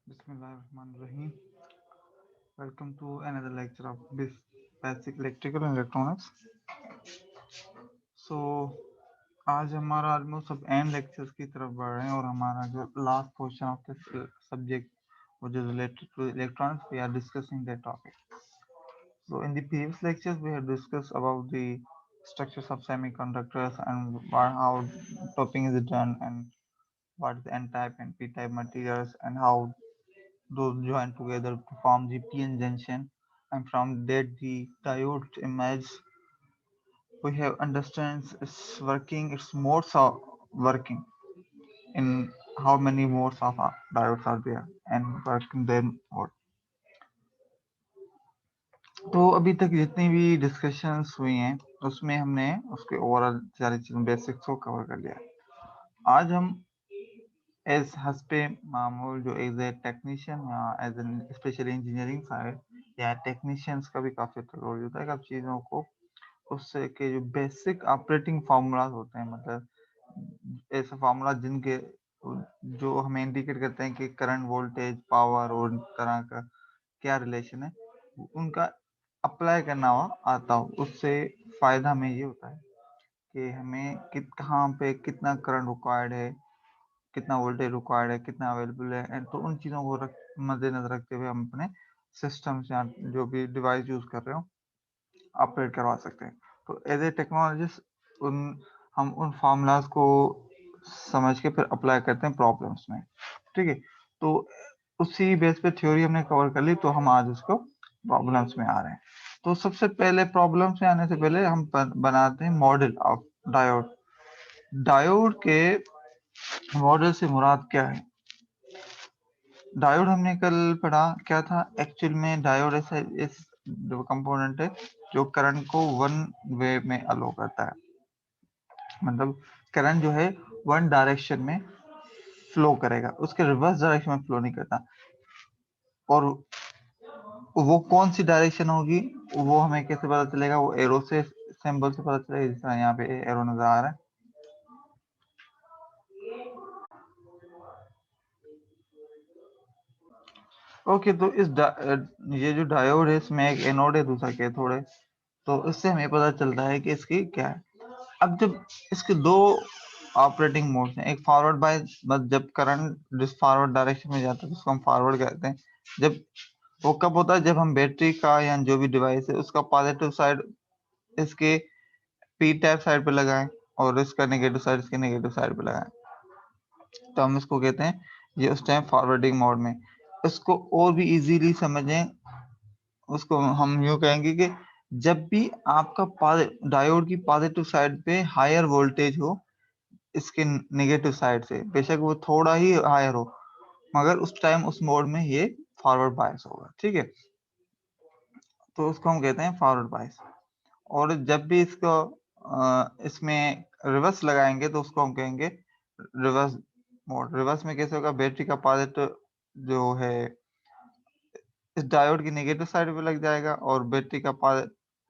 Bismillahirrahmanirrahim. Welcome to another lecture of Basic Electrical and Electronics. So आज हमारा almost अब and lectures की तरफ बढ़ रहे हैं और हमारा जो last portion of this subject which is related to electronics, we are discussing that topic. So in the previous lectures, we have discussed about the structures of semiconductors and how doping is done and what is N-type and P-type materials and how those join together to form the PN junction, and from that the diode image we have understands its working, its modes of working, in how many modes of diodes are there and working their mode. तो अभी तक जितनी भी discussions हुई हैं उसमें हमने उसके ओवरऑल सारी चीज़ों बेसिक्स को कवर कर लिया। आज हम एज हस्बे मामूल जो एज ए टेक्नीशियन या as an specially engineering side या टेक्नीशियंस का भी काफ़ी रोल होता है कि आप चीज़ों को उससे के जो बेसिक ऑपरेटिंग फार्मूलाज होते हैं, मतलब ऐसे फार्मूला जिनके जो हमें इंडिकेट करते हैं कि करंट, वोल्टेज, पावर और तरह का क्या रिलेशन है, उनका अप्लाई करना आता हो, उससे फायदा हमें ये होता है कि हमें कहाँ पे कितना करंट रिक्वायर्ड है, कितना वोल्टेज रिक्वायर्ड है, कितना अवेलेबल है, एंड तो उन चीज़ों को मद्देनजर रखते हुए हम अपने सिस्टम या जो भी डिवाइस यूज कर रहे हो ऑपरेट करवा सकते हैं। तो एज ए टेक्नोलॉजिस्ट हम उन फार्मूलाज को समझ के फिर अप्लाई करते हैं प्रॉब्लम्स में। ठीक है, तो उसी बेस पे थ्योरी हमने कवर कर ली, तो हम आज उसको प्रॉब्लम्स में आ रहे हैं। तो सबसे पहले प्रॉब्लम्स में आने से पहले हम बनाते हैं मॉडल ऑफ डायोड। डायोड के मॉडल से मुराद क्या है? डायोड हमने कल पढ़ा क्या था एक्चुअल में। डायोड ऐसा इस जो कंपोनेंट है जो करंट को वन वे में अलो करता है, मतलब करंट जो है वन डायरेक्शन में फ्लो करेगा, उसके रिवर्स डायरेक्शन में फ्लो नहीं करता। और वो कौन सी डायरेक्शन होगी वो हमें कैसे पता चलेगा? वो एरो से, सिंबल से पता चलेगा, जिस तरह यहाँ पे एरो नजर आ रहा है। ओके, तो ये जो डायोड है इसमें एक एनोड है, दूसरा कैथोड है, तो इससे हमें पता चलता है कि इसकी क्या है। अब जब इसके दो ऑपरेटिंग मोड्स हैं, एक फॉरवर्ड बायस, जब करंट जिस फॉरवर्ड डायरेक्शन में जाता है उसको हम फॉरवर्ड कहते हैं। जब वो कब होता है? जब हम बैटरी का या जो भी डिवाइस है उसका पॉजिटिव साइड इसके पी टाइप साइड पे लगाएं और इसका नेगेटिव साइड इसके नेगेटिव साइड पे लगाएं, तो हम इसको कहते हैं ये उस टाइम फॉरवर्डिंग मोड में। इसको और भी इजीली समझें, उसको हम यूं कहेंगे कि जब भी आपका डायोड की पॉजिटिव साइड पे हायर वोल्टेज हो इसके नेगेटिव साइड से, बेशक वो थोड़ा ही हायर हो, मगर उस टाइम उस मोड में ये फॉरवर्ड बायस होगा। ठीक है, तो उसको हम कहते हैं फॉरवर्ड बायस। और जब भी इसको इसमें रिवर्स लगाएंगे तो उसको हम कहेंगे रिवर्स मोड। रिवर्स में कैसे होगा? बैटरी का पॉजिटिव जो है इस डायोड की नेगेटिव साइड पे लग जाएगा और बैटरी का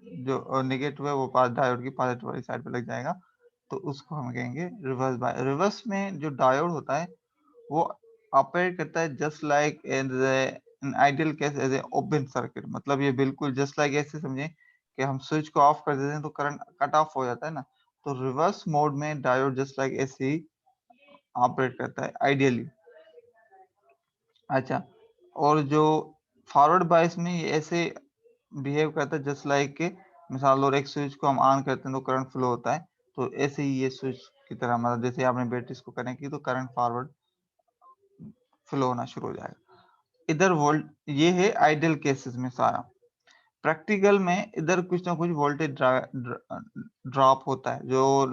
जो नेगेटिव है वो डायोड की पॉजिटिव वाली साइड पे लग जाएगा, तो उसको हम कहेंगे रिवर्स बाय। रिवर्स में जो डायोड होता है वो ऑपरेट करता है just like an ideal case as a open circuit, मतलब ये बिल्कुल जस्ट लाइक ऐसे समझे कि हम स्विच को ऑफ कर देते हैं तो करंट कट ऑफ हो जाता है ना, तो रिवर्स मोड में डायोड जस्ट लाइक ऐसे ही ऑपरेट करता है आइडियली। अच्छा, और जो फॉरवर्ड बायस में ये ऐसे बिहेव करता है जस्ट लाइक के मिसाल, और एक स्विच को हम ऑन करते हैं तो करंट फ्लो होता है, तो ऐसे ही ये स्विच की तरह, मतलब जैसे आपने बैटरी को कनेक्ट की तो करंट फॉरवर्ड फ्लो होना शुरू हो जाएगा। इधर वोल्ट ये है आइडियल केसेस में सारा। प्रैक्टिकल में इधर कुछ ना कुछ वोल्टेज ड्रॉप होता है, जो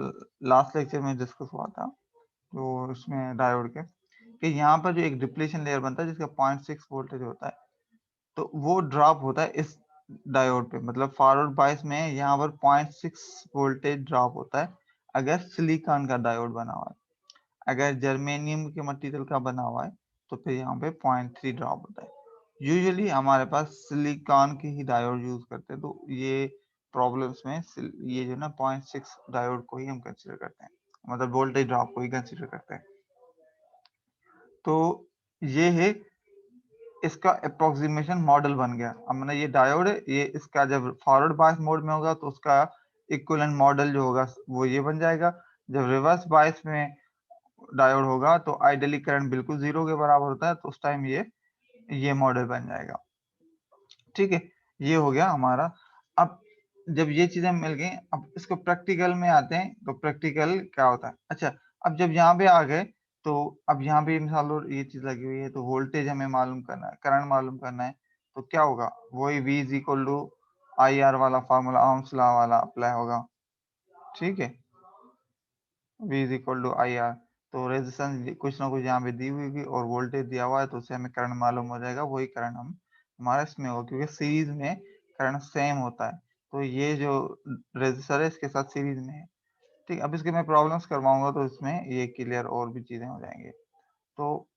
लास्ट लेक्चर में डिस्कस हुआ था, तो उसमें डायोड के कि यहाँ पर जो एक डिप्लीशन लेयर बनता है जिसका 0.6 वोल्टेज होता है, तो वो ड्रॉप होता है इस डायोड पे, मतलब फॉरवर्ड बायस में यहाँ पर 0.6 वोल्टेज ड्रॉप होता है अगर सिलिकॉन का डायोड बना हुआ है। अगर जर्मेनियम के मटेरियल का बना हुआ है तो फिर यहाँ पे 0.3 ड्रॉप होता है। यूजुअली हमारे पास सिलिकॉन के ही डायोड यूज करते हैं, तो ये प्रॉब्लम्स में ये जो ना 0.6 डायोड को ही हम कंसिडर करते हैं, मतलब वोल्टेज ड्रॉप को ही कंसिडर करते हैं। तो ये है इसका अप्रोक्सीमेशन मॉडल बन गया। अब मैंने ये डायोड है, ये इसका जब फॉरवर्ड बायस मोड में होगा तो उसका इक्विवेलेंट मॉडल जो होगा वो ये बन जाएगा। जब रिवर्स बायस में डायोड होगा तो आइडियली करंट बिल्कुल 0 के बराबर होता है, तो उस टाइम ये मॉडल बन जाएगा। ठीक है, ये हो गया हमारा। अब जब ये चीजें मिल गई, अब इसको प्रैक्टिकल में आते हैं। तो प्रैक्टिकल क्या होता है? अच्छा, अब जब यहाँ पे आ गए तो अब यहाँ पे मिसाल लो ये चीज लगी हुई है, तो वोल्टेज हमें मालूम करना है, करंट मालूम करना है। तो क्या होगा? वही V is equal to I R वाला फार्मूला, ओम्स लॉ वाला अप्लाई होगा। ठीक है, V is equal to I R. तो रेजिस्टेंस कुछ ना कुछ यहाँ पे दी हुई होगी और वोल्टेज दिया हुआ है, तो उससे हमें करंट मालूम हो जाएगा। वही करंट हमारा इसमें होगा, क्योंकि सीरीज में करंट सेम होता है। तो ये जो रेजिस्टर है इसके साथ सीरीज में है। ठीक, अब इसके मैं प्रॉब्लम्स करवाऊंगा तो इसमें ये क्लियर और भी चीजें हो जाएंगे। तो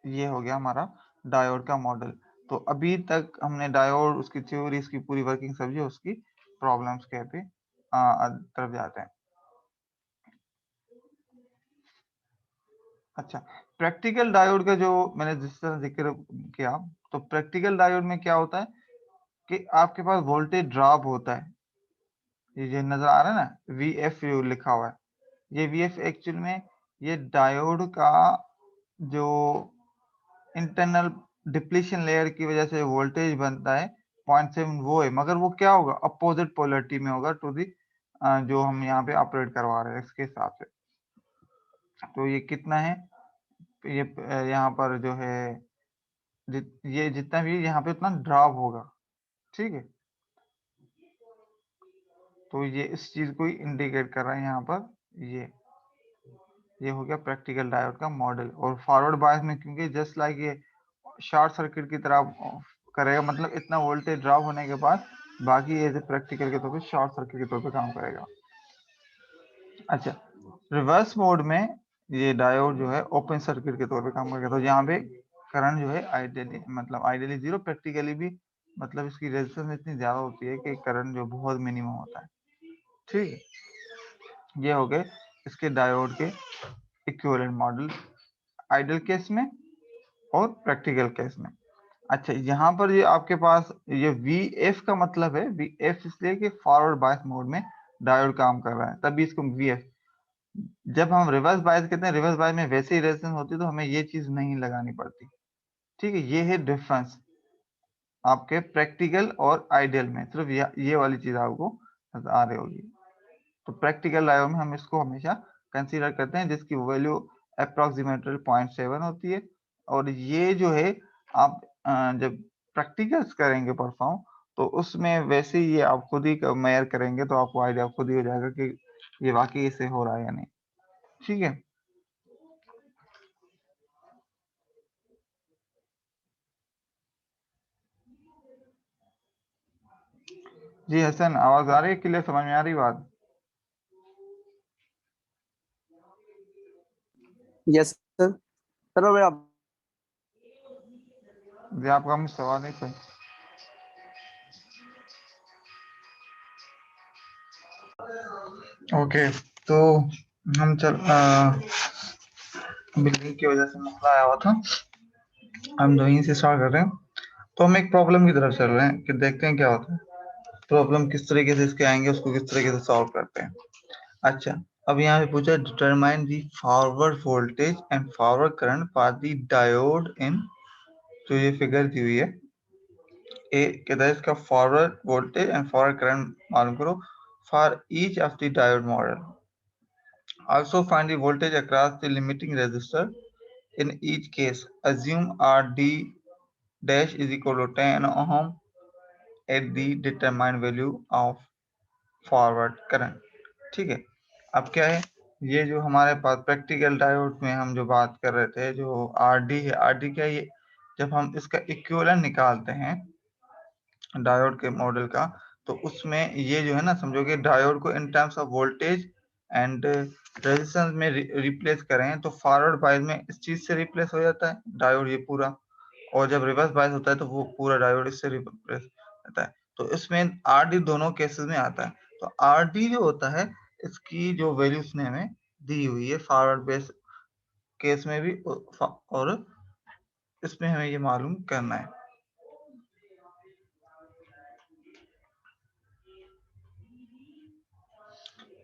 ये हो गया हमारा डायोड का मॉडल। तो अभी तक हमने डायोड, उसकी थ्योरी, इसकी पूरी वर्किंग समझी, उसकी प्रॉब्लम्स के पे तरफ जाते हैं। अच्छा, प्रैक्टिकल डायोड का जो मैंने जिस तरह जिक्र किया, तो प्रैक्टिकल डायोड में क्या होता है कि आपके पास वोल्टेज ड्रॉप होता है। ये नजर आ रहा है ना, VF लिखा हुआ है। ये VF एक्चुअल में ये डायोड का जो इंटरनल डिप्लीशन लेयर की वजह से वोल्टेज बनता है 0.7, वो है। मगर वो क्या होगा? अपोजिट पोलरिटी में होगा टू दी जो हम यहाँ पे ऑपरेट करवा रहे हैं इसके हिसाब से। तो ये कितना है? ये यहाँ पर जो है ये जितना भी यहाँ पे उतना ड्रॉप होगा। ठीक है, तो ये इस चीज को ही इंडिकेट कर रहा है यहाँ पर। ये हो गया प्रैक्टिकल डायोड का मॉडल। और फॉरवर्ड बायस में क्योंकि जस्ट लाइक ये शॉर्ट सर्किट की तरह करेगा, मतलब इतना वोल्टेज ड्रॉप होने के बाद बाकी एज ए प्रैक्टिकल के तौर पे शॉर्ट सर्किट के तौर पे काम करेगा। अच्छा, रिवर्स मोड में ये डायोड जो है ओपन सर्किट के तौर पे काम करेगा। तो यहाँ पे करंट जो है आइडियली जीरो, प्रैक्टिकली भी मतलब इसकी रेजिस्टेंस इतनी ज्यादा होती है कि करंट जो बहुत मिनिमम होता है। ठीक है, ये हो गए इसके डायोड के इक्विवेलेंट मॉडल, आइडियल केस में और प्रैक्टिकल केस में। अच्छा, यहाँ पर ये आपके पास ये VF का मतलब है, VF इसलिए कि फॉरवर्ड बायस मोड में डायोड काम कर रहा है, तभी इसको VF। जब हम रिवर्स बायस कहते हैं, रिवर्स बायस में वैसे ही रेजिस्टेंस होती है, तो हमें ये चीज नहीं लगानी पड़ती। ठीक है, ये है डिफरेंस आपके प्रैक्टिकल और आइडियल में। सिर्फ ये वाली चीज आपको नजर आ रही होगी। तो प्रैक्टिकल डायोड में हम इसको हमेशा कंसीडर करते हैं जिसकी वैल्यू अप्रोक्सीमेटली 0.7 होती है। और ये जो है आप जब प्रैक्टिकल्स करेंगे परफॉर्म, तो उसमें वैसे ही ये आप खुद ही मेजर करेंगे, तो आपको आइडिया खुद ही हो जाएगा कि ये वाकई इससे हो रहा है या नहीं। ठीक है, जी हसन, आवाज आ रही है? क्लियर समझ में आ रही बात? Yes sir. चलो मेरा जी, आपका मुझे सवाल नहीं कोई? ओके, तो हम बिल्डिंग की वजह से मसला आया हुआ था, हम वहीं से स्टार्ट कर रहे हैं। तो हम एक प्रॉब्लम की तरफ चल रहे हैं कि देखते हैं क्या होता है, प्रॉब्लम किस तरीके से इसके आएंगे, उसको किस तरीके से सॉल्व करते हैं। अच्छा, अब यहाँ पे पूछा determine the forward voltage and forward current for the diode in, तो ये फिगर दी हुई है। ए कहता है इसका forward voltage and forward current मालूम करो for each of the diode model. Also find the voltage across the limiting resistor in each case. Assume RD dash is equal to 10 ohm at the determined value of forward current. ठीक है, अब क्या है, ये जो हमारे पास practical diode में हम जो बात कर रहे थे, जो RD है, RD क्या है? ये जब हम इसका इक्विवेलेंट निकालते हैं डायोड के मॉडल का, तो उसमें ये जो है ना, समझो कि डायोड को in terms of voltage and resistance में रिप्लेस करें, तो फॉरवर्ड बायस में इस चीज से रिप्लेस हो जाता है डायोड ये पूरा, और जब रिवर्स बायस होता है तो वो पूरा डायोड इससे रिप्लेस होता है। तो इसमें आरडी दोनों केसेस में आता है। तो आरडी जो होता है, इसकी जो वैल्यू उसने हमें दी हुई है फॉरवर्ड बेस केस में भी और इसमें हमें ये मालूम करना है।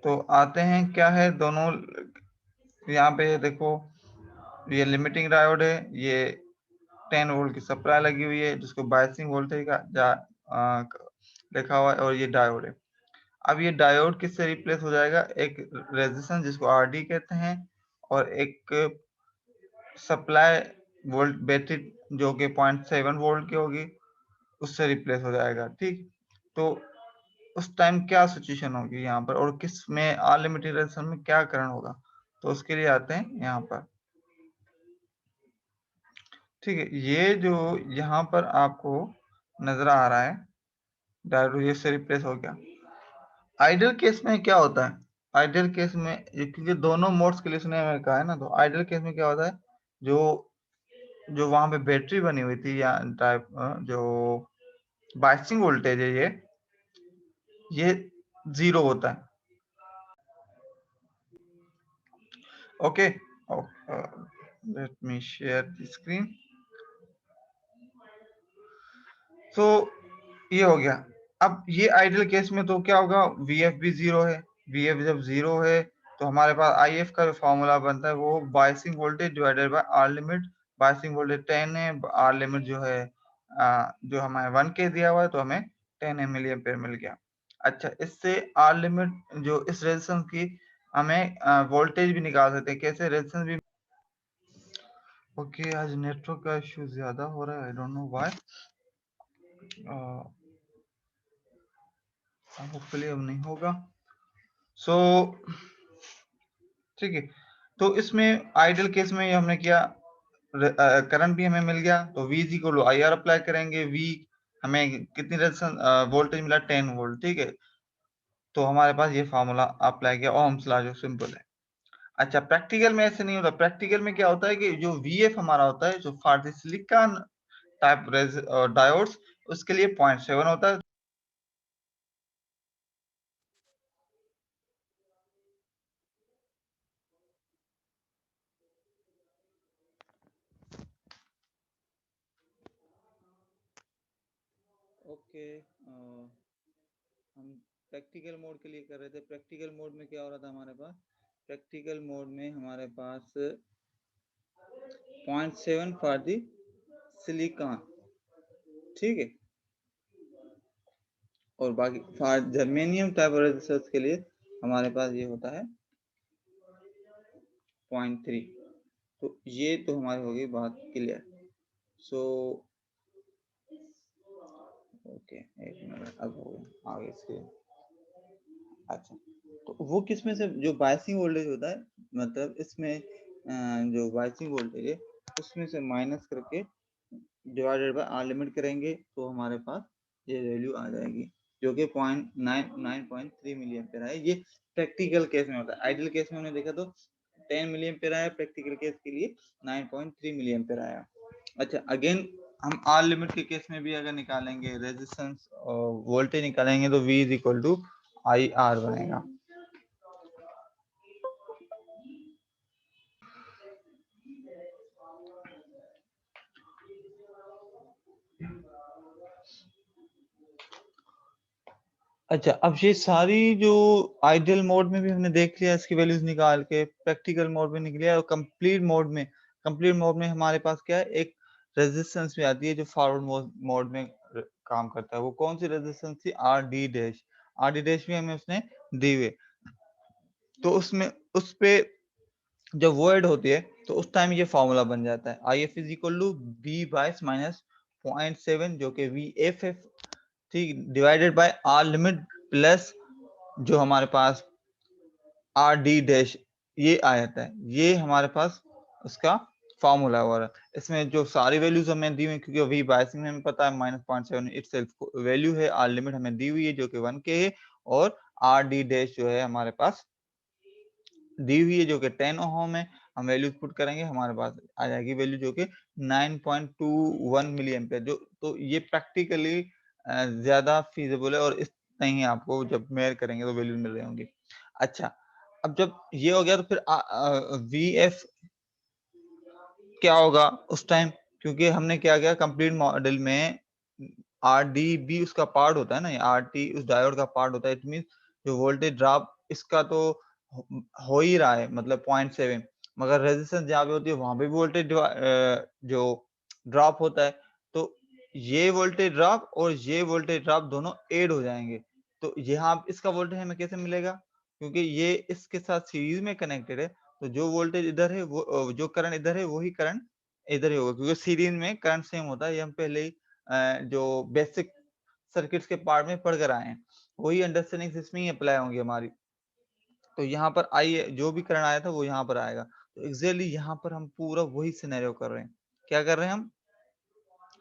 तो आते हैं, क्या है दोनों, यहाँ पे देखो ये लिमिटिंग डायोड है, ये 10 वोल्ट की सप्लाई लगी हुई है जिसको बायसिंग वोल्टेज का लिखा हुआ है, और ये डायोड है। अब ये डायोड किससे रिप्लेस हो जाएगा, एक रेजिस्टेंस जिसको आरडी कहते हैं, और एक सप्लाई वोल्ट बैटरी जो कि 0.7 वोल्ट की होगी, उससे रिप्लेस हो जाएगा। ठीक, तो उस टाइम क्या सिचुएशन होगी यहाँ पर, और किस में अनलिमिटेड रेजिस्टेंस में क्या करंट होगा, तो उसके लिए आते हैं यहाँ पर। ठीक है, ये जो यहाँ पर आपको नजर आ रहा है डायोड ये से रिप्लेस हो गया। आइडियल केस में क्या होता है, आइडियल केस में क्योंकि दोनों मोड्स के लिए इसने हमें कहा है ना, तो आइडियल केस में क्या होता है, जो जो वहां पे बैटरी बनी हुई थी या टाइप जो बायसिंग वोल्टेज है ये 0 होता है। Okay, let me share the screen. तो ये हो गया। अब ये आइडियल केस में तो क्या होगा, वीएफ भी 0 है, वीएफ जब 0 है तो हमारे पास आईएफ का जो फॉर्मूला बनता है वो biasing voltage divided by R limit. Biasing voltage 10 है, आर लिमिट जो है जो हमें 1 के दिया हुआ है, तो हमें 10 मिली एम्पेयर मिल गया। अच्छा, इससे आर लिमिट जो इस रेजिस्टेंस की हमें वोल्टेज भी निकाल सकते हैं, कैसे, रेजिस्टेंस भी। ओके, आज नेटवर्क का इश्यू ज्यादा हो रहा है, I don't know why. Hopefully अब नहीं होगा। सो ठीक है, तो इसमें आइडियल केस में हमने किया, करंट भी हमें मिल गया, तो V is equal to I R apply करेंगे। V हमें कितनी रेजिस्टेंस वोल्टेज मिला, 10 वोल्ट। ठीक है, तो हमारे पास ये फार्मूला अप्लाई किया, ओम्स लॉ जो सिंपल है। अच्छा, प्रैक्टिकल में ऐसे नहीं होता। प्रैक्टिकल में क्या होता है कि जो VF हमारा होता है, जो for the silicon type diodes, उसके लिए 0.7 होता है। ओके, हम प्रैक्टिकल मोड के लिए कर रहे थे। प्रैक्टिकल मोड में क्या हो रहा था हमारे पास, प्रैक्टिकल मोड में हमारे पास 0.7 फॉर दी सिलिकॉन। ठीक है, और बाकी फॉर जर्मेनियम टाइप रेजिस्टर्स के लिए हमारे पास ये होता है 0.3। तो ये तो हमारी हो गई बात क्लियर। सो ओके, एक मिनट, अब हो गया आगे स्क्रीन। अच्छा, तो वो किस में से जो बायसिंग वोल्टेज होता है, मतलब इसमें जो बायसिंग वोल्टेज है उसमें से माइनस करके डिवाइडेड बाय आर लिमिट करेंगे, तो हमारे पास ये वैल्यू आ जाएगी जो कि 9.3 मिली एम्पेयर है। ये प्रैक्टिकल केस में होता है। आइडियल केस में हमने देखा तो 10 मिली एम्पेयर आया, प्रैक्टिकल केस के लिए 9.3 मिली एम्पेयर आया। अच्छा, अगेन हम आर लिमिट के केस में भी अगर निकालेंगे रेजिस्टेंस और वोल्टेज निकालेंगे, तो V is equal to I R बनेगा। अच्छा, अब ये सारी जो आइडियल मोड में भी हमने देख लिया, इसकी वैल्यूज निकाल के प्रैक्टिकल मोड में निकलिया, और कंप्लीट मोड में हमारे पास क्या है, एक रेजिस्टेंस भी आती है जो फॉरवर्ड मोड में काम करता है। वो कौन सी रेजिस्टेंस थी, आर डी डैश भी हमें उसने दी हुई। तो उसमें उस पे जब वर्ड होती है तो उस टाइम ये फॉर्मूला बन जाता है, I F is equal to B bias minus 0.7 जो कि वी एफ एफ, ठीक, divided by R limit plus जो हमारे पास आर डी डैश ये आ जाता है। ये हमारे पास उसका फॉर्मूला हुआ है। इसमें जो सारी वैल्यूज हमें दी हुई, क्योंकि अभी बायसिंग में हमें पता है -0.7 इटसेल्फ वैल्यू है, आर लिमिट हमें दी हुई है जो कि 1 के है, और आर डी डैश जो है हमारे पास दी हुई है जो कि 10 ओम है। हम वैल्यू पुट करेंगे, हमारे पास आ जाएगी वैल्यू जो कि 9.21 मिली एम्पेयर। जो तो ये प्रैक्टिकली ज्यादा फीजिबल है, और इस नहीं आपको जब मेयर करेंगे तो वैल्यू मिल रही होंगी। अच्छा, अब जब ये हो गया तो फिर वी एफ क्या होगा उस टाइम, क्योंकि हमने क्या किया कंप्लीट मॉडल में आर डी भी उसका पार्ट होता है ना, आर टी उस डायोड का पार्ट होता है। इट मीन जो वोल्टेज ड्रॉप इसका तो हो ही रहा है, मतलब 0.7, मगर रेजिस्टेंस जहाँ पे होती है वहां पे भी वोल्टेज जो ड्रॉप होता है। तो ये वोल्टेज ड्रॉप और ये वोल्टेज ड्रॉप दोनों ऐड हो जाएंगे। तो यहाँ इसका वोल्टेज हमें कैसे मिलेगा, क्योंकि ये इसके साथ सीरीज में कनेक्टेड है। तो जो वोल्टेज इधर है वो जो करंट इधर है वही करंट इधर ही होगा, क्योंकि सीरीज में करंट सेम होता है। ये हम पहले ही जो बेसिक सर्किट्स के पार्ट में पढ़ कर आए हैं, वही अंडरस्टैंडिंग इसमें ही अप्लाई होंगी हमारी। तो यहाँ पर आई जो भी करंट आया था वो यहाँ पर आएगा। तो एग्जैक्टली यहाँ पर हम पूरा वही सिनेरियो कर रहे हैं। क्या कर रहे हैं हम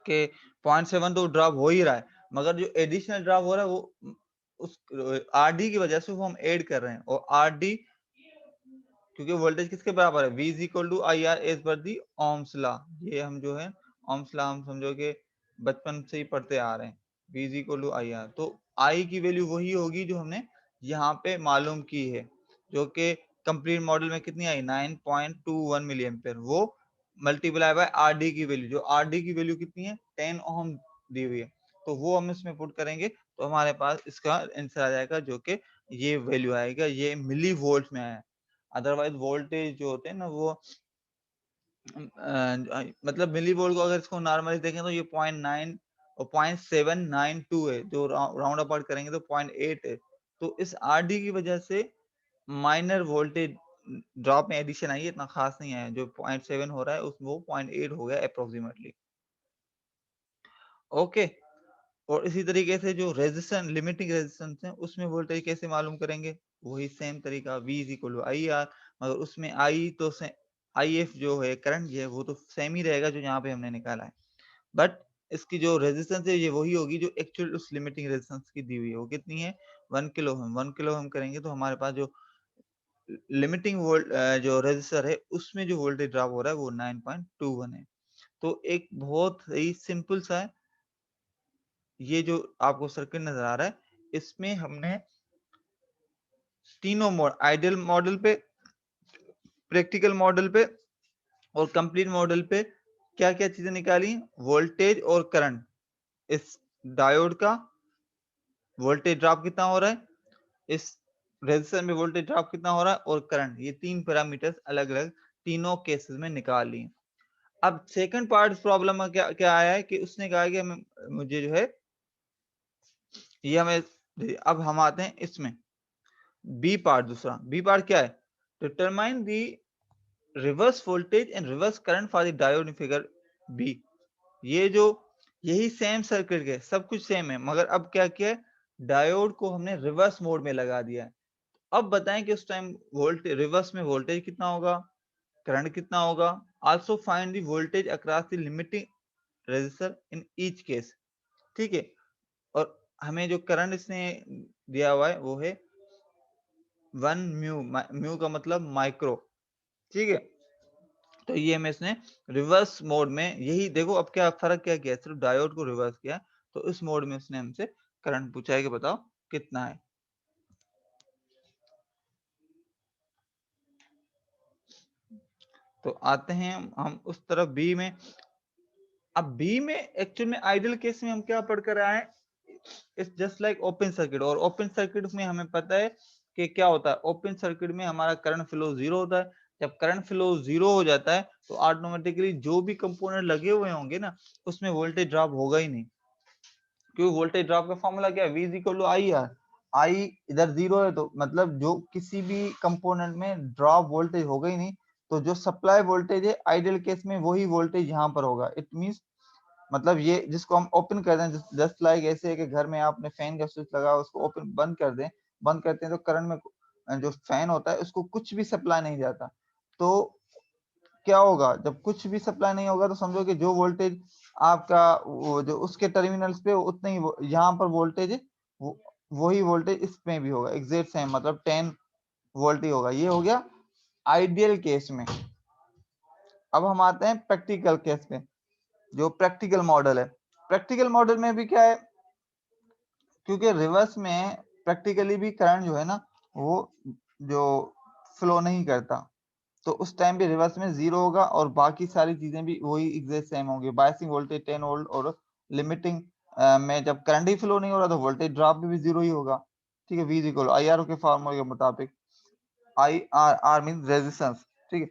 कि 0.7 तो ड्रॉप हो ही रहा है, मगर जो एडिशनल ड्रॉप हो रहा है वो उस आर डी की वजह से वो हम ऐड कर रहे हैं। और आर डी क्योंकि वोल्टेज किसके बराबर है, V is equal to I R as per the Ohm's law. ये हम जो है ओम्स लॉ हम समझो कि बचपन से ही पढ़ते आ रहे हैं, V is equal to I R. तो I की वैल्यू वही होगी जो हमने यहाँ पे मालूम की है, जो कि कंप्लीट मॉडल में कितनी आई 9.21 मिली एम्पेयर, वो मल्टीप्लाई बाय आर डी की वैल्यू, जो आर डी की वैल्यू कितनी है 10 ओम दी हुई है। तो वो हम इसमें पुट करेंगे तो हमारे पास इसका आंसर आ जाएगा, जो कि ये वैल्यू आएगा, ये मिली वोल्ट में आया। अदरवाइज वोल्टेज जो होते हैं ना वो मतलब मिली वोल्ट को अगर इसको नॉर्मली देखें तो ये 0.9 और 0.792 है, जो राउंड अबाउट करेंगे तो 0.8 है। तो इस आरडी की वजह से माइनर वोल्टेज ड्रॉप में एडिशन आई है, इतना खास नहीं आया। जो 0.7 हो रहा है उस वो 0.8 हो गया अप्रोक्सीमेटली। ओके। और इसी तरीके से जो रेजिस्टेंस लिमिटिंग रेजिस्टेंस है उसमें वोल्टेज कैसे मालूम करेंगे, वही सेम तरीका V is equal to I R, मगर उसमें आई तो आई एफ जो है करंट है वो तो सेम ही रहेगा जो यहाँ पे हमने निकाला है। बट इसकी जो रेजिस्टेंस है ये वही होगी जो एक्चुअल उस लिमिटिंग रेजिस्टेंस की दी हुई है। वो कितनी है 1 किलो ओम। 1 किलो ओम करेंगे तो हमारे पास जो लिमिटिंग वोल्ट जो रेजिस्टर है उसमें जो वोल्टेज ड्रॉप हो रहा है वो 9.21 है। तो एक बहुत ही सिंपल सा है ये जो आपको सर्किट नजर आ रहा है, इसमें हमने तीनों मोड, आइडियल मॉडल पे, प्रैक्टिकल मॉडल पे और कंप्लीट मॉडल पे क्या क्या चीजें निकाली, वोल्टेज और करंट, इस डायोड का वोल्टेज ड्रॉप कितना हो रहा है, इस रेजिस्टर में वोल्टेज ड्रॉप कितना हो रहा है, और करंट, ये तीन पैरामीटर्स अलग अलग तीनों केसेस में निकाल लिए। अब सेकंड पार्ट प्रॉब्लम में क्या क्या आया है कि उसने कहा कि मुझे जो है ये हमें, अब हम आते हैं इसमें बी पार्ट। दूसरा बी पार्ट क्या है, determine the reverse voltage and reverse current for the diode in figure B. ये जो यही सेम सर्किट है, सब कुछ सेम है, मगर अब क्या किया है, डायोड को हमने रिवर्स मोड में लगा दिया है। अब बताएं कि उस टाइम वोल्टेज रिवर्स में वोल्टेज कितना होगा, करंट कितना होगा। Also find the voltage across the limiting resistor in each case. ठीक है। और हमें जो करंट इसने दिया हुआ है वो है 1 म्यू, म्यू का मतलब माइक्रो। ठीक है। तो ये हमें इसने रिवर्स मोड में, यही देखो अब क्या फर्क क्या किया, सिर्फ डायोड को रिवर्स किया। तो इस मोड में उसने हमसे करंट पूछा है कि बताओ कितना है। तो आते हैं हम उस तरफ बी में। अब बी में एक्चुअल में आइडियल केस में हम क्या पढ़ कर आए हैं, it's just like open circuit. और ओपन सर्किट में हमें पता है कि क्या होता है, ओपन सर्किट में हमारा करंट फ्लो जीरो होता है। जब करंट फ्लो जीरो हो जाता है तो ऑटोमेटिकली जो भी कंपोनेंट लगे हुए होंगे ना उसमें वोल्टेज ड्रॉप होगा ही नहीं, क्योंकि वोल्टेज ड्रॉप का फॉर्मूला क्या है, V is equal to I R. I इधर जीरो है तो मतलब जो किसी भी कंपोनेंट में ड्रॉप वोल्टेज होगा ही नहीं। तो जो सप्लाई वोल्टेज है आइडियल केस में वही वोल्टेज यहाँ पर होगा। इट मींस मतलब ये जिसको हम ओपन कर दें, जस्ट लाइक ऐसे है कि घर में आपने फैन का स्विच लगा उसको ओपन बंद कर दें, बंद करते हैं तो करंट में जो फैन होता है उसको कुछ भी सप्लाई नहीं जाता। तो क्या होगा, जब कुछ भी सप्लाई नहीं होगा तो समझो कि जो वोल्टेज आपका वो जो उसके टर्मिनल्स पे उतना ही यहाँ पर वोल्टेज है, वो वही वोल्टेज इसमें भी होगा एग्जैक्ट सेम, मतलब 10 वोल्ट ही होगा। ये हो गया आइडियल केस में। अब हम आते हैं प्रैक्टिकल केस में, जो प्रैक्टिकल मॉडल है। प्रैक्टिकल मॉडल में भी क्या है, क्योंकि रिवर्स में प्रैक्टिकली भी करंट जो है ना वो जो फ्लो नहीं करता, तो उस टाइम पे रिवर्स में 0 होगा और बाकी सारी चीजें भी वही एग्जैक्ट सेम होंगी। बायसिंग वोल्टेज 10 वोल्ट और लिमिटिंग में जब करंट ही फ्लो नहीं हो रहा तो वोल्टेज ड्रॉप भी 0 ही होगा। ठीक है, V इक्वल IR के फॉर्मूले के मुताबिक, IR मींस रेजिस्टेंस। ठीक है,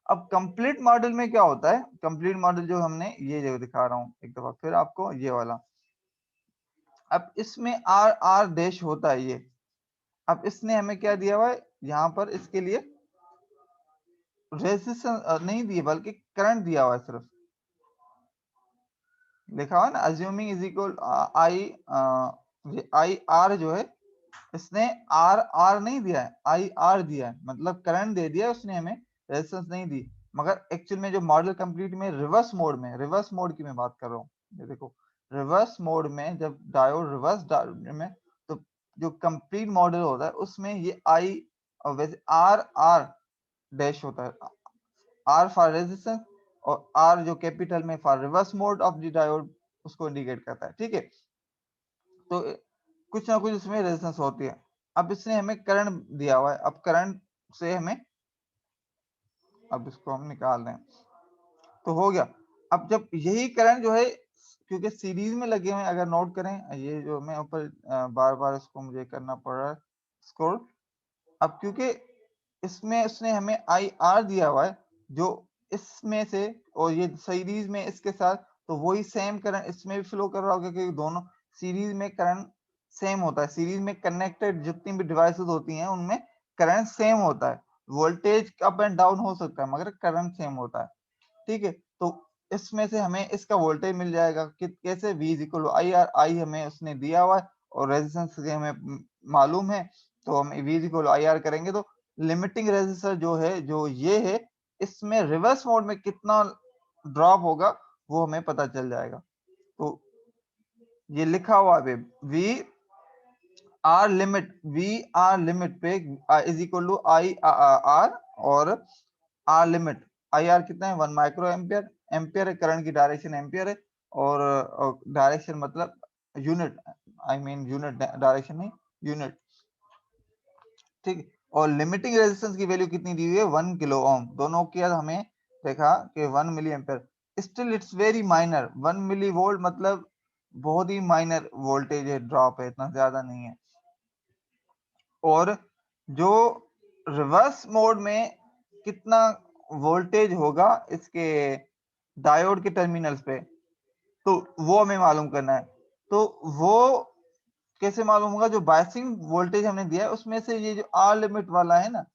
अब कंप्लीट मॉडल में क्या होता है? कंप्लीट मॉडल जो हमने ये जो दिखा रहा हूँ एक दफा फिर आपको, ये वाला। अब इसमें R डैश होता है ये। अब इसने हमें क्या दिया हुआ है यहाँ पर? इसके लिए रेजिस्टेंस नहीं दिए बल्कि करंट दिया हुआ है सिर्फ, लिखा हुआ है ना, assuming is equal I R जो है, इसने आर नहीं दिया है, आई आर दिया है, मतलब करंट दे दिया उसने हमें, रेजिस्टेंस नहीं दी। मगर एक्चुअल में जो मॉडल कंप्लीट में रिवर्स मोड की मैं बात कर रहा हूँ, ये देखो रिवर्स मोड में जब डायोड रिवर्स में, तो जो कंप्लीट मॉडल होता है उसमें ये आई और वैसे आर डैश होता है, आर फॉर रेजिस्टेंस और आर जो कैपिटल में for reverse mode of the diode उसको इंडिकेट करता है। ठीक है, तो कुछ ना कुछ इसमें रेजिस्टेंस होती है। अब इसने हमें करंट दिया हुआ है, अब करंट से हमें, अब इसको हम निकाल रहे हैं तो हो गया। अब जब यही करंट जो है, क्योंकि सीरीज में लगे हुए हैं, अगर नोट करें ये जो मैं ऊपर बार बार इसको मुझे करना पड़ रहा है स्क्रॉल। अब क्योंकि इसमें उसने हमें आई आर दिया हुआ है जो इसमें से, और ये सीरीज में इसके साथ, तो वही सेम करंट इसमें भी फ्लो कर रहा होगा क्योंकि दोनों सीरीज में करंट सेम होता है। सीरीज में कनेक्टेड जितनी भी डिवाइसेस होती हैं उनमें करंट सेम होता है, वोल्टेज अप एंड डाउन हो सकता है मगर करंट सेम होता है। ठीक है, तो इसमें से हमें इसका वोल्टेज मिल जाएगा कि कैसे, V is equal to I R, I हमें उसने दिया हुआ है और रेजिस्टेंस हमें मालूम है, तो हम V is equal to I R करेंगे तो लिमिटिंग रेजिस्टर जो है, जो ये है, इसमें रिवर्स मोड में कितना ड्रॉप होगा वो हमें पता चल जाएगा। तो ये लिखा हुआ है V आर लिमिट पे is equal to I R, और आर लिमिट आई आर कितना है 1 माइक्रो एम्पियर, एम्पियर है करंट की डायरेक्शन एम्पियर है, और डायरेक्शन मतलब unit, I mean unit direction नहीं यूनिट। ठीक है, और लिमिटिंग रेजिस्टेंस की वैल्यू कितनी दी हुई है 1 किलो ओम, दोनों की हमें देखा कि 1 milli ampere. Still it's very minor, 1 milli volt मतलब बहुत ही माइनर वोल्टेज है, ड्रॉप है, इतना ज्यादा नहीं है। और जो रिवर्स मोड में कितना वोल्टेज होगा इसके डायोड के टर्मिनल्स पे, तो वो हमें मालूम करना है। तो वो कैसे मालूम होगा? जो बायसिंग वोल्टेज हमने दिया है उसमें से ये जो आर लिमिट वाला है ना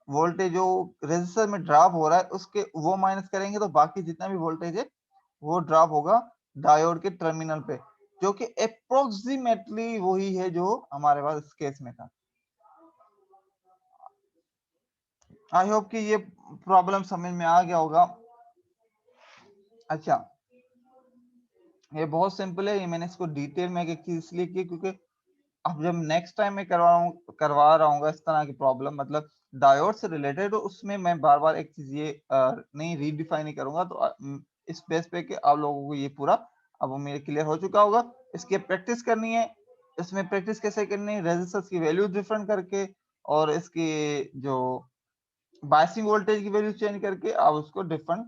वोल्टेज, जो रेजिस्टर में ड्रॉप हो रहा है उसके वो माइनस करेंगे तो बाकी जितना भी वोल्टेज है वो ड्रॉप होगा डायोड के टर्मिनल पे, जो कि अप्रोक्सीमेटली वही है जो हमारे पास इस केस में था। आई होप कि ये प्रॉब्लम समझ में आ गया होगा। अच्छा, ये बहुत सिंपल है, ये मैंने इसको डिटेल में एक चीज इसलिए की क्योंकि अब जब नेक्स्ट टाइम मैं करवा रहा हूँ इस तरह की प्रॉब्लम, मतलब डायोड से रिलेटेड, तो उसमें मैं बार बार एक चीज ये नहीं रीडिफाइन नहीं करूंगा, तो इस बेस पे कि आप लोगों को ये पूरा अब वो मेरे क्लियर हो चुका होगा। इसकी प्रैक्टिस करनी है। इसमें प्रैक्टिस कैसे करनी है? रेजिस्टेंस की वैल्यू डिफरेंट करके और इसकी जो बायसिंग वोल्टेज की वैल्यू चेंज करके आप उसको डिफरेंट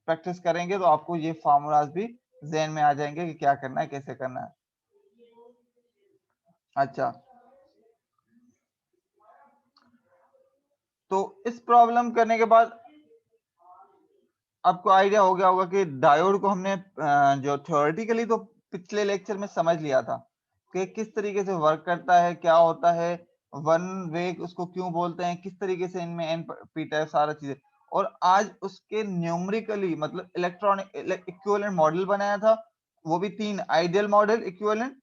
प्रैक्टिस करेंगे तो आपको ये फार्मूलाज भी ज़हन में आ जाएंगे कि क्या करना है, कैसे करना है। अच्छा, तो इस प्रॉब्लम करने के बाद आपको आइडिया हो गया होगा कि डायोड को हमने जो थ्योरेटिकली तो पिछले लेक्चर में समझ लिया था कि किस तरीके से वर्क करता है, क्या होता है, वन वे उसको क्यों बोलते हैं, किस तरीके से इनमें एन पी टाइप सारा चीजें, और आज उसके न्यूमेरिकली मतलब इलेक्ट्रॉनिक इक्विवेलेंट मॉडल बनाया था, वो भी 3 ideal model, equivalent,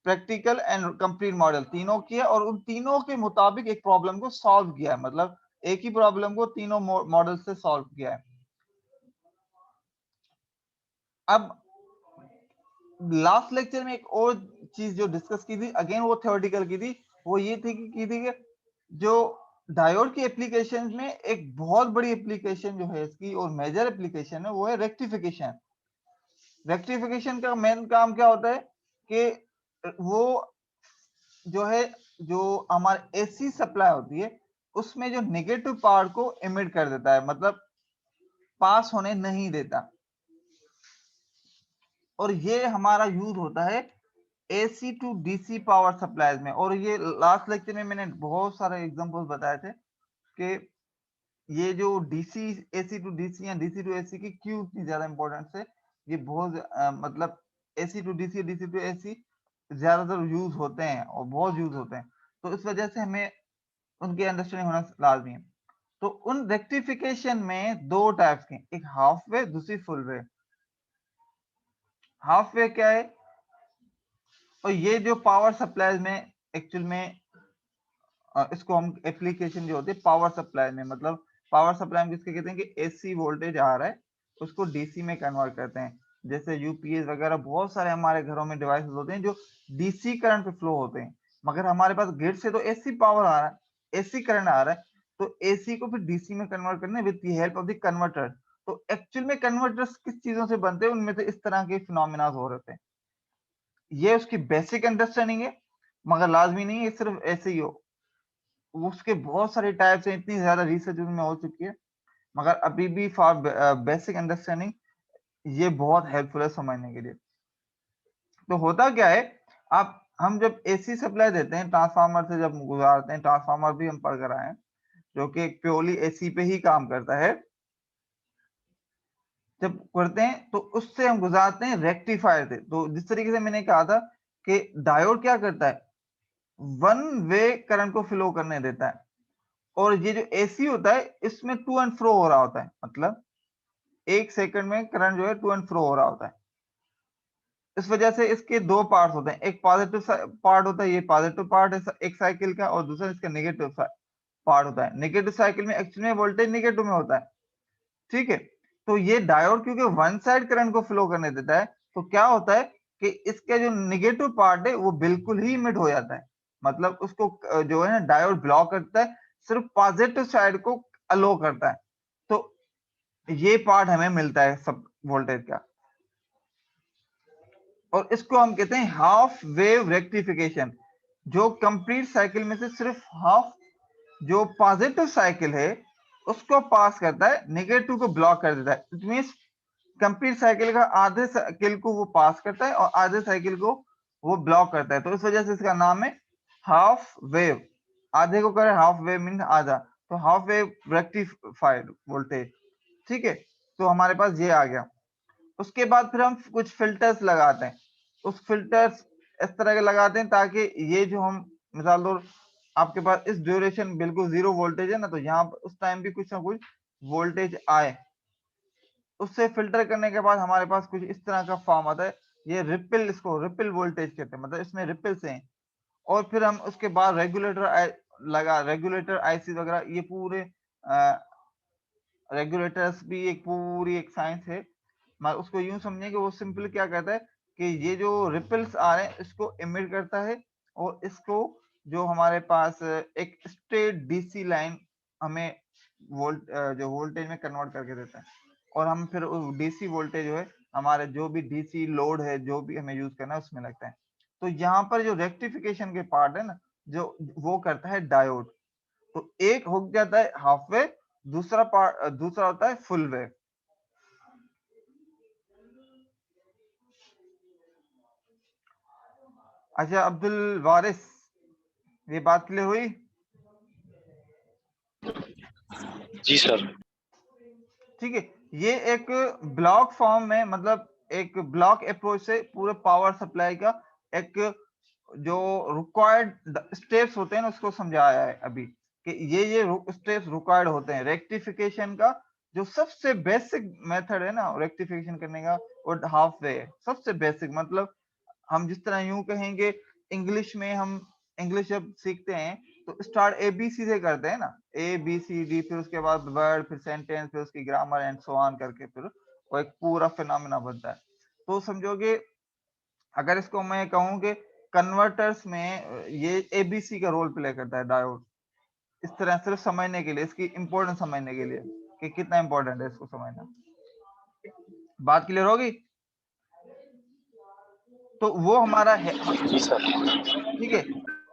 practical and complete model तीनों किया, और उन तीनों के मुताबिक एक प्रॉब्लम को सॉल्व किया है, मतलब एक ही प्रॉब्लम को तीनों मॉडल से सॉल्व किया है। अब लास्ट लेक्चर में एक और चीज जो डिस्कस की थी, अगेन वो थ्योरेटिकल की थी, वो ये थी कि जो डायोड की एप्लीकेशन में एक बहुत बड़ी एप्लीकेशन जो है इसकी और मेजर एप्लीकेशन है वो है रेक्टिफिकेशन। रेक्टिफिकेशन का मेन काम क्या होता है कि वो जो है, जो हमारे एसी सप्लाई होती है उसमें जो नेगेटिव पार्ट को इमिट कर देता है, मतलब पास होने नहीं देता। और ये हमारा यूज होता है AC to DC power supplies में। और ये लास्ट लेक्चर में मैंने बहुत सारे एग्जांपल्स बताए थे कि ये जो डीसी एसी टू डीसी या डीसी टू एसी की क्यों इतनी ज्यादा इंपॉर्टेंस है। ये बहुत मतलब AC to DC, DC to AC ज्यादातर यूज होते हैं और बहुत यूज होते हैं, तो इस वजह से हमें उनकी अंडरस्टैंडिंग होना लाजमी है। तो उन रेक्टिफिकेशन में दो टाइप्स के, एक हाफ वे, दूसरी फुल वे। हाफ वे क्या है? और ये जो पावर सप्लाई में एक्चुअल में इसको हम एप्लीकेशन जो होती है पावर सप्लाई में, मतलब पावर सप्लाई में किसके कहते हैं कि एसी वोल्टेज आ रहा है उसको डीसी में कन्वर्ट करते हैं। जैसे यूपीएस वगैरह बहुत सारे हमारे घरों में डिवाइसेस होते हैं जो डीसी करंट पे फ्लो होते हैं, मगर हमारे पास ग्रिड से तो एसी पावर आ रहा है, एसी करंट आ रहा है, तो एसी को फिर डीसी में कन्वर्ट करना with the help of the converter. तो एक्चुअल में कन्वर्टर्स किस चीजों से बनते हैं, उनमें से इस तरह के फिनोमेना हो रहे हैं। ये उसकी बेसिक अंडरस्टैंडिंग है, मगर लाजमी नहीं है सिर्फ ऐसे ही हो। उसके बहुत सारे टाइप्स हैं, इतनी ज्यादा रिसर्च उसमें हो चुकी है, मगर अभी भी फॉर बेसिक अंडरस्टैंडिंग ये बहुत हेल्पफुल है समझने के लिए। तो होता क्या है, आप हम जब एसी सप्लाई देते हैं ट्रांसफार्मर से जब गुजारते हैं, ट्रांसफार्मर भी हम पढ़ कर आए हैं जो कि प्योरली एसी पे ही काम करता है, जब करते हैं तो उससे हम गुजारते हैं रेक्टिफायर से। तो जिस तरीके से मैंने कहा था कि डायोड क्या करता है, वन वे करंट को फ्लो करने देता है, और ये जो एसी होता है इसमें टू एंड फ्रो हो रहा होता है, मतलब एक सेकंड में करंट जो है टू एंड फ्रो हो रहा होता है। इस वजह से इसके दो पार्ट्स होते हैं, एक पॉजिटिव पार्ट होता है, ये पॉजिटिव पार्ट है एक साइकिल का, और दूसरा इसका नेगेटिव पार्ट होता है। नेगेटिव साइकिल में एक्चुअली में वोल्टेज नेगेटिव में होता है, ठीक है। तो ये डायोड क्योंकि वन साइड करंट को फ्लो करने देता है, तो क्या होता है कि इसका जो नेगेटिव पार्ट है वो बिल्कुल ही इमिट हो जाता है, मतलब उसको जो है ना डायोड ब्लॉक करता है, सिर्फ पॉजिटिव साइड को अलो करता है। तो ये पार्ट हमें मिलता है सब वोल्टेज का, और इसको हम कहते हैं हाफ वेव रेक्टिफिकेशन, जो कंप्लीट साइकिल में से सिर्फ हाफ जो पॉजिटिव साइकिल है उसको पास करता है, नेगेटिव को ब्लॉक कर देता है। इट मींस कंप्लीट साइकिल का आधे साइकिल को वो पास करता है और आधे साइकिल को वो ब्लॉक करता है, तो इस वजह से इसका नाम है हाफ वेव। आधे को करे हाफ वेव मीन आधा, तो हाफ वेव रेक्टिफाइड वोल्टेज, ठीक है। तो हमारे पास ये आ गया। उसके बाद फिर हम कुछ फिल्टर्स लगाते हैं, उस फिल्टर्स इस तरह के लगाते हैं ताकि ये जो हम मिसाल दो आपके पास इस ड्यूरेशन बिल्कुल जीरो वोल्टेज है ना, तो यहाँ उस टाइम भी कुछ ना कुछ वोल्टेज आए, उससे फिल्टर करने के बाद हमारे पास कुछ इस तरह का फॉर्म आता है, ये रिपल, इसको रिपल वोल्टेज कहते हैं, मतलब इसमें रिपल्स हैं। और फिर हम उसके बाद रेगुलेटर लगा, रेगुलेटर आईसी वगैरह, ये पूरे रेगुलेटर्स भी एक पूरी एक साइंस है। उसको यूं समझें कि वो सिंपल क्या कहता है कि ये जो रिपल्स आ रहे हैं इसको इमिट करता है, और इसको जो हमारे पास एक स्ट्रेट डीसी लाइन हमें जो वोल्टेज में कन्वर्ट करके देता है, और हम फिर डीसी वोल्टेज जो है हमारे जो भी डीसी लोड है जो भी हमें यूज करना है उसमें लगता है। तो यहाँ पर जो रेक्टिफिकेशन के पार्ट है ना, जो वो करता है डायोड। तो एक हो जाता है हाफ वे, दूसरा पार्ट दूसरा होता है फुल वे। अच्छा अब्दुल वारिस, ये बात क्लियर हुई? जी सर। ठीक है, ये एक ब्लॉक फॉर्म में, मतलब एक ब्लॉक अप्रोच से पूरे पावर सप्लाई का एक जो रिक्वायर्ड स्टेप्स होते हैं ना उसको समझाया है अभी, कि ये स्टेप्स रिक्वायर्ड होते हैं रेक्टिफिकेशन का। जो सबसे बेसिक मेथड है ना रेक्टिफिकेशन करने का, वो हाफ वे है, सबसे बेसिक। मतलब हम जिस तरह यूं कहेंगे, इंग्लिश में हम इंग्लिश जब सीखते हैं तो स्टार्ट एबीसी से करते हैं ना, ए बी सी डी, फिर उसके बाद वर्ड, फिर सेंटेंस, फिर उसकी ग्रामर एंड सो ऑन करके फिर वो एक पूरा फिनोमेना बनता है। तो समझोगे, अगर इसको मैं कहूं कि कन्वर्टर्स में ये एबीसी का रोल प्ले करता है डायोड, इस तरह सिर्फ समझने के लिए, इसकी इंपॉर्टेंस समझने के लिए कि कितना इंपॉर्टेंट है इसको समझना। बात क्लियर होगी? तो वो हमारा है, जी सर। ठीक है।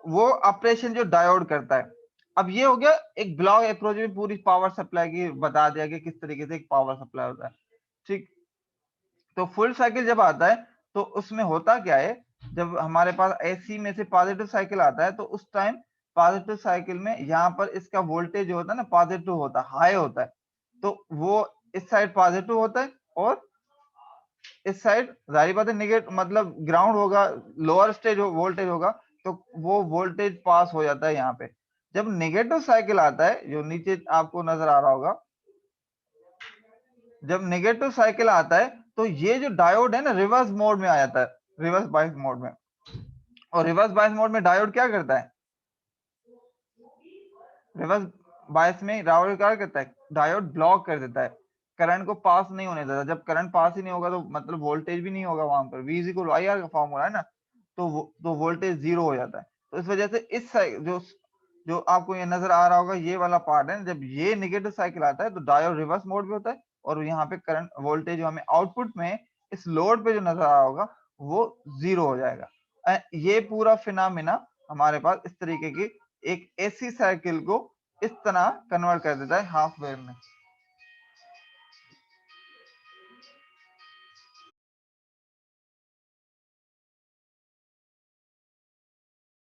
वो ऑपरेशन जो डायोड करता है, अब ये हो गया एक ब्लॉक अप्रोच में पूरी पावर सप्लाई की बता दिया कि किस तरीके से एक पावर सप्लाई होता है, ठीक। तो फुल साइकिल जब आता है तो उसमें होता क्या है, जब हमारे पास एसी में से पॉजिटिव साइकिल आता है तो उस टाइम पॉजिटिव साइकिल में यहाँ पर इसका वोल्टेज जो होता है ना पॉजिटिव होता है, हाई होता है, तो वो इस साइड पॉजिटिव होता है और इस साइड जाहिर बात है नेगेटिव मतलब ग्राउंड होगा, लोअर स्टेज वोल्टेज होगा, तो वो वोल्टेज पास हो जाता है यहाँ पे। जब नेगेटिव साइकिल आता है जो नीचे आपको नजर आ रहा होगा, जब नेगेटिव साइकिल आता है तो ये जो डायोड है ना रिवर्स मोड में आ जाता है, रिवर्स बायस मोड में। और रिवर्स बायस मोड में डायोड क्या करता है, रिवर्स बायस में डायोड क्या करता है, डायोड ब्लॉक कर देता है, करंट को पास नहीं होने देता। जब करंट पास ही नहीं होगा तो मतलब वोल्टेज भी नहीं होगा वहां पर, V इक्वल आई आर का फॉर्मूला है ना, तो वोल्टेज जीरो हो जाता है। तो इस वजह से इस जो जो आपको ये नजर आ रहा होगा ये वाला पार्ट है, जब ये नेगेटिव साइकिल आता है तो डायोड रिवर्स मोड में होता है और यहाँ पे करंट वोल्टेज जो हमें आउटपुट में इस लोड पे जो नजर आ रहा होगा वो जीरो हो जाएगा। ये पूरा फिनोमेना हमारे पास इस तरीके की एक एसी साइकिल को इस तरह कन्वर्ट कर देता है हाफ वेव में।